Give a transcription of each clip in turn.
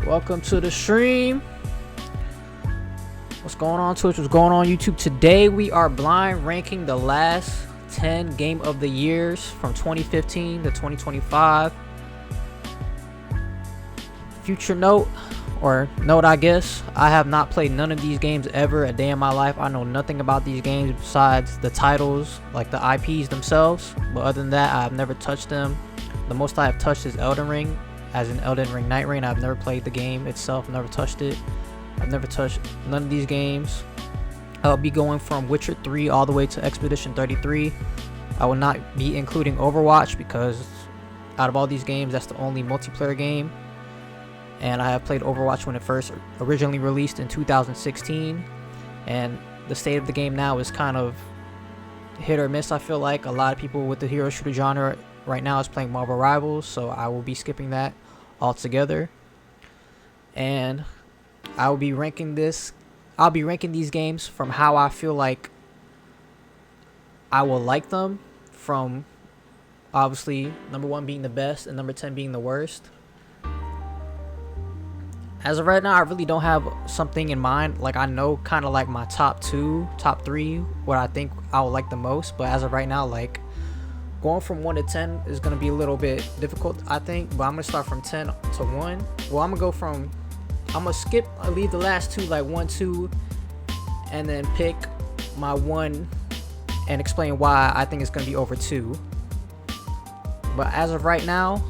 Welcome to the stream. What's going on, Twitch? What's going on, YouTube? Today we are blind ranking the last 10 game of the years from 2015 to 2025. Future note, or note I guess, I have not played none of these games ever a day in my life. I know nothing about these games besides the titles, like the IPs themselves, but other than that I've never touched them. The most I have touched is Elden Ring, as in Elden Ring Night Rain. I've never played the game itself, never touched it. I've never touched none of these games. I'll be going from Witcher 3 all the way to Expedition 33. I will not be including Overwatch because out of all these games, that's the only multiplayer game. And I have played Overwatch when it first originally released in 2016. And the state of the game now is kind of hit or miss. I feel like a lot of people with the hero shooter genre right now is playing Marvel Rivals, so I will be skipping that altogether. And I will be ranking this. I'll be ranking these games from how I feel like I will like them, from obviously number 1 being the best and number 10 being the worst. As of right now, I really don't have something in mind. Like, I know kind of like my top 2, top 3, what I think I would like the most. But as of right now, like, going from 1 to 10 is going to be a little bit difficult, I think. But I'm going to start from 10 to 1. Well, I'm going to skip, I leave the last 2, like 1, 2, and then pick my 1 and explain why I think it's going to be over 2. But as of right now,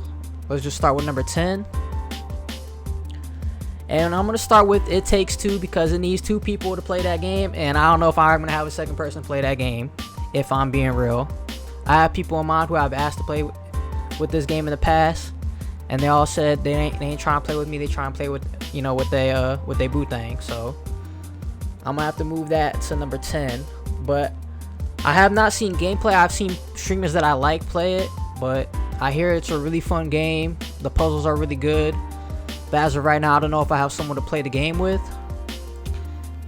let's just start with number 10. And I'm going to start with It Takes Two because it needs 2 people to play that game. And I don't know if I'm going to have a second person play that game, if I'm being real. I have people in mind who I've asked to play with this game in the past. And they all said they ain't trying to play with me. They try and play with, you know, with they boot thing. So I'm going to have to move that to number 10. But I have not seen gameplay. I've seen streamers that I like play it. But I hear it's a really fun game. The puzzles are really good. But as of right now, I don't know if I have someone to play the game with.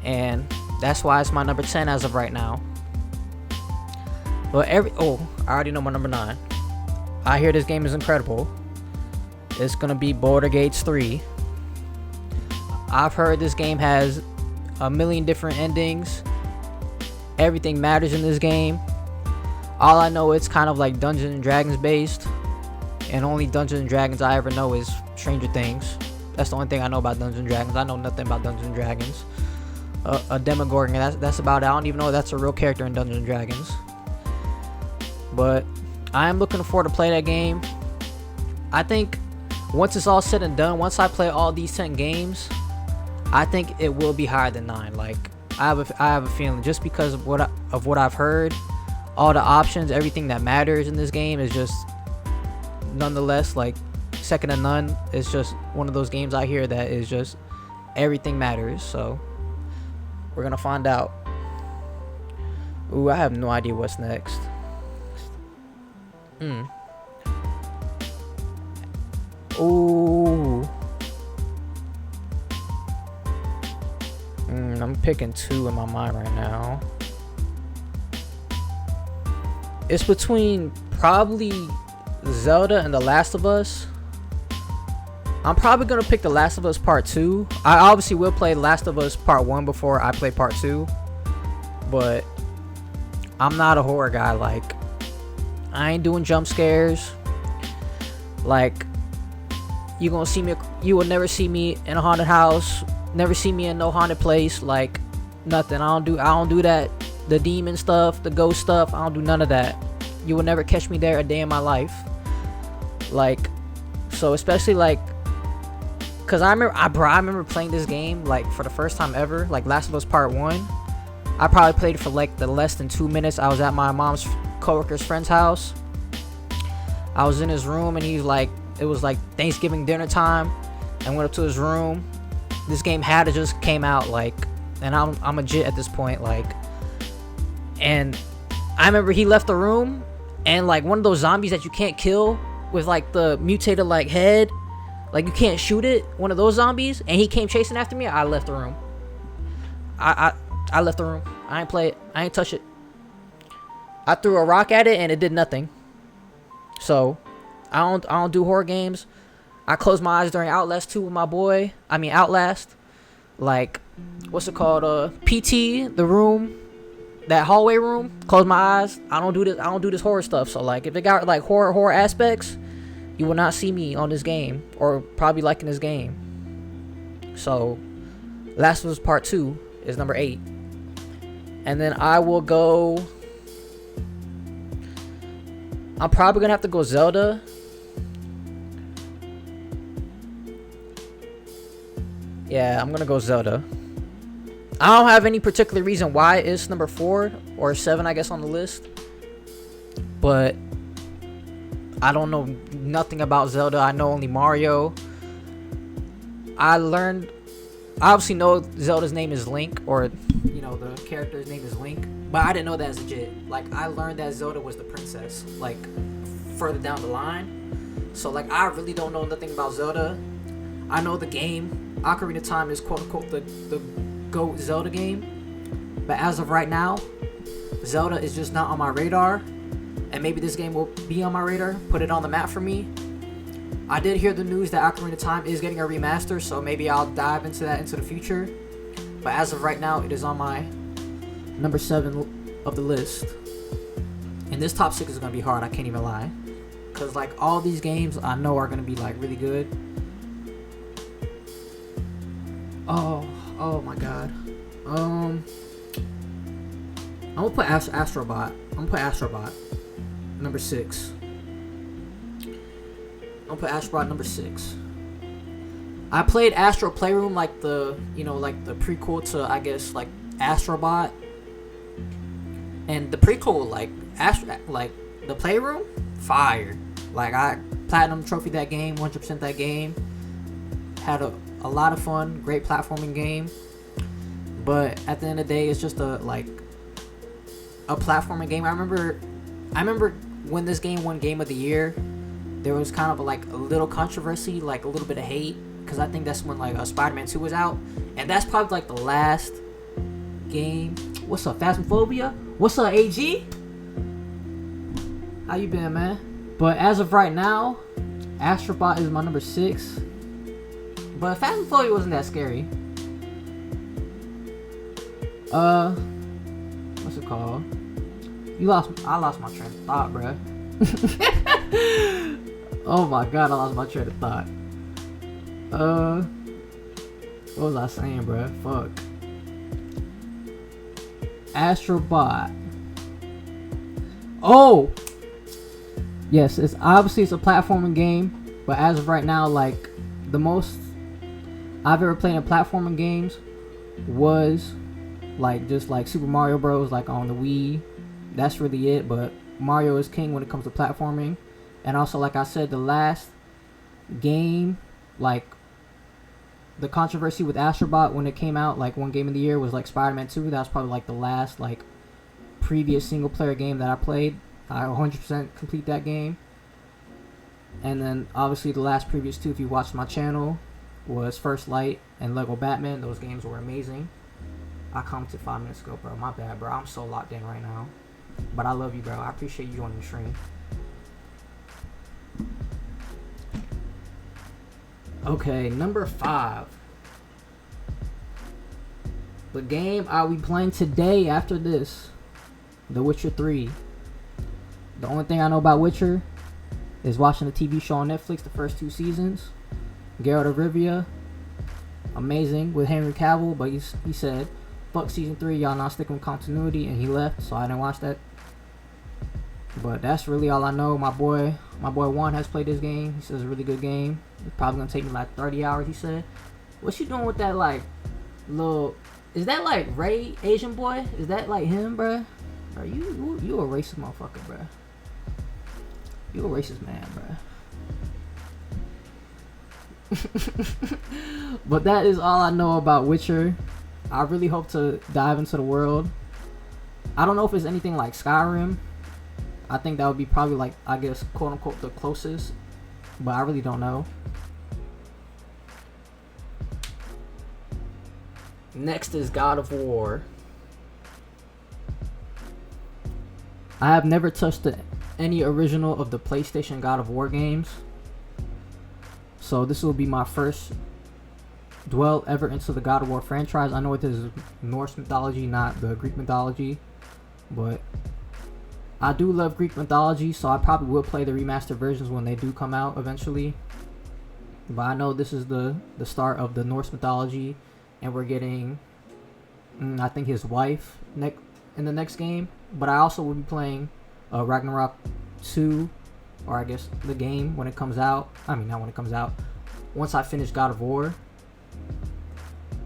And that's why it's my number 10 as of right now. But I already know my number 9. I hear this game is incredible. It's going to be Baldur's Gate 3. I've heard this game has a million different endings. Everything matters in this game. All I know, it's kind of like Dungeons and Dragons based. And only Dungeons and Dragons I ever know is Stranger Things. That's the only thing I know about Dungeons and Dragons. I know nothing about Dungeons and Dragons. A Demogorgon, that's about it. I don't even know if that's a real character in Dungeons and Dragons. But I am looking forward to play that game. I think once it's all said and done, once I play all these 10 games, I think it will be higher than 9. Like, I have a feeling, just because of what I've heard, all the options, everything that matters in this game is just nonetheless like second to none. It's just one of those games I hear that is just everything matters. So we're gonna find out. Ooh, I have no idea what's next. Ooh. I'm picking 2 in my mind right now. It's between probably Zelda and The Last of Us. I'm probably gonna pick The Last of Us Part 2. I obviously will play The Last of Us Part 1 before I play Part 2. But I'm not a horror guy. Like, I ain't doing jump scares. Like, you will never see me in a haunted house. Never see me in no haunted place. Like, nothing. I don't do that. The demon stuff, the ghost stuff, I don't do none of that. You will never catch me there a day in my life. Like, so especially like, cause I remember playing this game like for the first time ever, like Last of Us Part 1. I probably played it for like the less than 2 minutes. I was at my mom's coworker's friend's house. I was in his room and he's like, it was like Thanksgiving dinner time. I went up to his room. This game had to just came out, like, and I'm legit at this point, like. And I remember he left the room, and like one of those zombies that you can't kill with like the mutated like head, like you can't shoot it, one of those zombies, and he came chasing after me. I left the room. I left the room. I ain't play it. I ain't touch it. I threw a rock at it and it did nothing. So I don't do horror games. I closed my eyes during Outlast 2 with my boy. I mean Outlast. Like, what's it called? PT, the room, that hallway room. Close my eyes. I don't do this horror stuff. So like, if it got like horror aspects, you will not see me on this game, or probably liking this game. So, Last of Us Part 2 is number 8. And then I will go... I'm probably gonna have to go Zelda. Yeah, I'm gonna go Zelda. I don't have any particular reason why it's number 4 or 7, I guess, on the list. But I don't know nothing about Zelda. I know only Mario. I obviously know Zelda's name is Link, or, you know, the character's name is Link. But I didn't know that as legit. Like, I learned that Zelda was the princess, like, further down the line. So, like, I really don't know nothing about Zelda. I know the game, Ocarina of Time, is quote-unquote the GOAT Zelda game. But as of right now, Zelda is just not on my radar. And maybe this game will be on my radar, put it on the map for me. I did hear the news that Ocarina of Time is getting a remaster, so maybe I'll dive into that into the future. But as of right now, it is on my number 7 of the list. And this top 6 is going to be hard, I can't even lie. Because, like, all these games I know are going to be, like, really good. Oh my god. I'm gonna put Astrobot. I'm gonna put Astrobot number 6. I'm gonna put Astrobot number 6. I played Astro Playroom, like the, you know, like the prequel to, I guess, like Astrobot. And the prequel, like the Playroom, fire. Like, I platinum trophy that game, 100% that game. Had a lot of fun, great platforming game. But at the end of the day, it's just a platforming game. I remember when this game won Game of the Year, there was kind of a little controversy, like a little bit of hate, because I think that's when Spider-Man 2 was out, and that's probably like the last game. What's up, Phasmophobia? What's up, AG? How you been, man? But as of right now, Astrobot is my number 6. But Phasmophobia wasn't that scary. What's it called? I lost my train of thought, bruh. Oh my god, I lost my train of thought. What was I saying, bruh? Fuck. Astrobot. Oh! Yes, it's obviously it's a platforming game, but as of right now, like, the most I've ever played in platforming games was just Super Mario Bros. Like on the Wii. That's really it, but Mario is king when it comes to platforming. And also, like I said, the last game, like the controversy with Astrobot when it came out, like one game of the year was like Spider-Man 2. That was probably like the last like previous single player game that I played. I 100% complete that game. And then obviously the last previous 2, if you watched my channel, was First Light and Lego Batman. Those games were amazing. I commented 5 minutes ago, bro. My bad, bro. I'm so locked in right now. But I love you, bro. I appreciate you joining the stream. Okay, number 5. The game I'll be playing today after this. The Witcher 3. The only thing I know about Witcher is watching the TV show on Netflix, the first 2 seasons. Geralt of Rivia, amazing with Henry Cavill, but he said, fuck season 3, y'all not sticking with continuity, and he left, so I didn't watch that. But that's really all I know. My boy Juan has played this game. He says it's a really good game. It's probably gonna take me like 30 hours, he said. What's you doing with that like little, is that like Ray, Asian boy? Is that like him, bruh? Bro, you a racist motherfucker, bruh. You a racist man, bruh. But that is all I know about Witcher. I really hope to dive into the world. I don't know if it's anything like Skyrim. I think that would be probably like, I guess, quote unquote, the closest. But I really don't know. Next is God of War. I have never touched any original of the PlayStation God of War games. So this will be my first dwell ever into the God of War franchise. I know it is Norse mythology, not the Greek mythology, but I do love Greek mythology, so I probably will play the remastered versions when they do come out eventually. But I know this is the start of the Norse mythology, and we're getting, I think, his wife in the next game. But I also will be playing Ragnarok 2, or I guess the game when it comes out. I mean, not when it comes out. Once I finish God of War.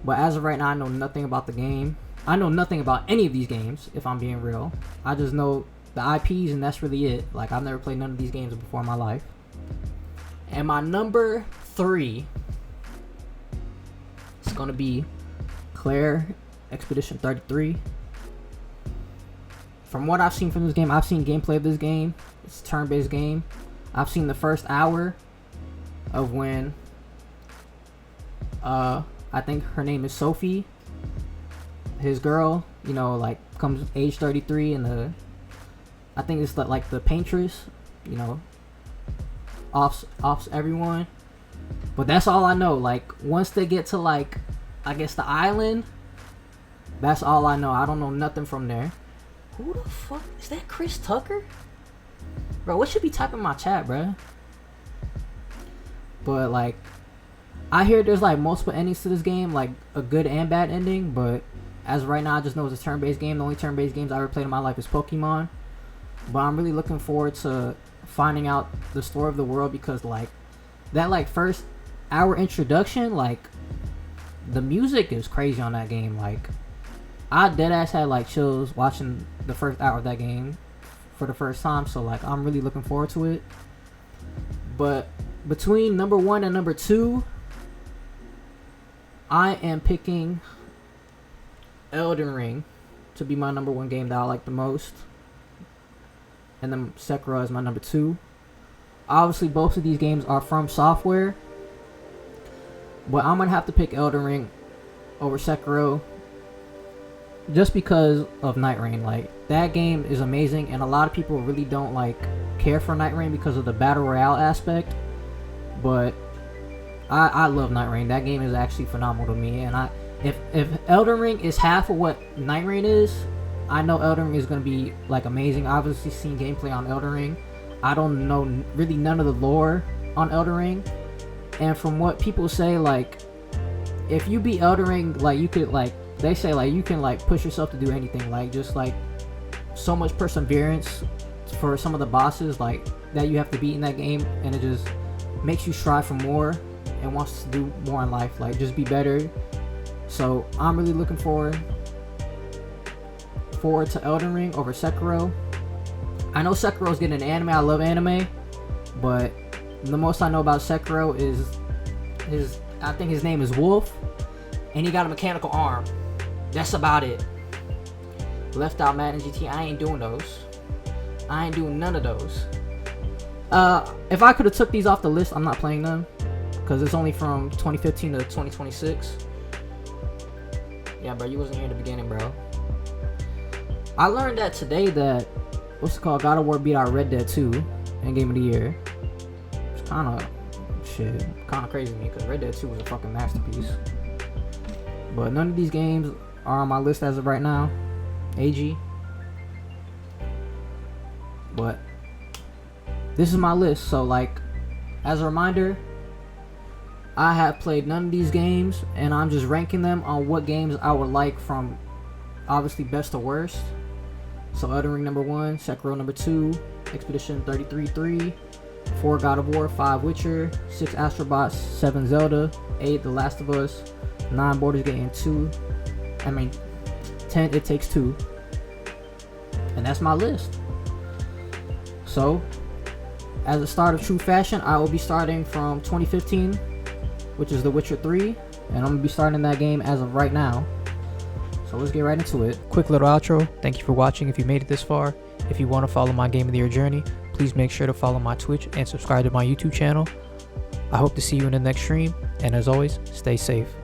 But as of right now, I know nothing about the game. I know nothing about any of these games, if I'm being real. I just know the IPs, and that's really it. Like, I've never played none of these games before in my life. And my number 3 is going to be Claire Expedition 33. From what I've seen from this game, I've seen gameplay of this game. It's a turn-based game. I've seen the first hour of when I think her name is Sophie, his girl, you know, like, comes age 33, and I think it's like the paintress, you know, offs everyone. But that's all I know. Like, once they get to, like, I guess the island, that's all I know. I don't know nothing from there. Who the fuck is that? Chris Tucker? Bro, what should be typing in my chat, bro? But, like, I hear there's, like, multiple endings to this game, like a good and bad ending, but as of right now, I just know it's a turn-based game. The only turn-based games I ever played in my life is Pokemon. But I'm really looking forward to finding out the story of the world, because, like, that, like, first hour introduction, like, the music is crazy on that game. Like, I deadass had, like, chills watching the first hour of that game for the first time. So, like, I'm really looking forward to it. But between number 1 and number 2, I am picking Elden Ring to be my number 1 game that I like the most. And then Sekiro is my number 2. Obviously, both of these games are from Software, but I'm going to have to pick Elden Ring over Sekiro just because of Night Rain. Like, that game is amazing, and a lot of people really don't, like, care for Night Rain because of the Battle Royale aspect, but I love Night Rain. That game is actually phenomenal to me, and if Elden Ring is half of what Night Rain is, I know Elden Ring is going to be, like, amazing. I've obviously seen gameplay on Elden Ring. I don't know really none of the lore on Elden Ring. And from what people say, like, if you beat Elden Ring, like, you could, like, they say, like, you can, like, push yourself to do anything. Like, just, like, so much perseverance for some of the bosses, like, that you have to beat in that game. And it just makes you strive for more and wants to do more in life. Like, just be better. So, I'm really looking forward to Elden Ring over Sekiro. I know Sekiro's getting an anime. I love anime, but the most I know about Sekiro is I think his name is Wolf, and he got a mechanical arm. That's about it. Left out Madden GT. I ain't doing those. I ain't doing none of those. If I could have took these off the list, I'm not playing them because it's only from 2015 to 2026. Yeah, bro, you wasn't here in the beginning, bro. I learned that today that, what's it called, God of War beat out Red Dead 2 in Game of the Year. It's kind of crazy to me because Red Dead 2 was a fucking masterpiece. But none of these games are on my list as of right now. AG. But this is my list, so, like, as a reminder, I have played none of these games, and I'm just ranking them on what games I would like from, obviously, best to worst. So Elden Ring number 1, Sekiro number 2, Expedition 33 3, 4 God of War, 5 Witcher, 6 Astro Bots, 7 Zelda, 8 The Last of Us, 9 Baldur's Gate, and 10 It Takes Two. And that's my list. So, as a start of true fashion, I will be starting from 2015, which is The Witcher 3, and I'm going to be starting that game as of right now. So let's get right into it. Quick little outro. Thank you for watching if you made it this far. If you want to follow my Game of the Year journey, please make sure to follow my Twitch and subscribe to my YouTube channel. I hope to see you in the next stream, and as always, stay safe.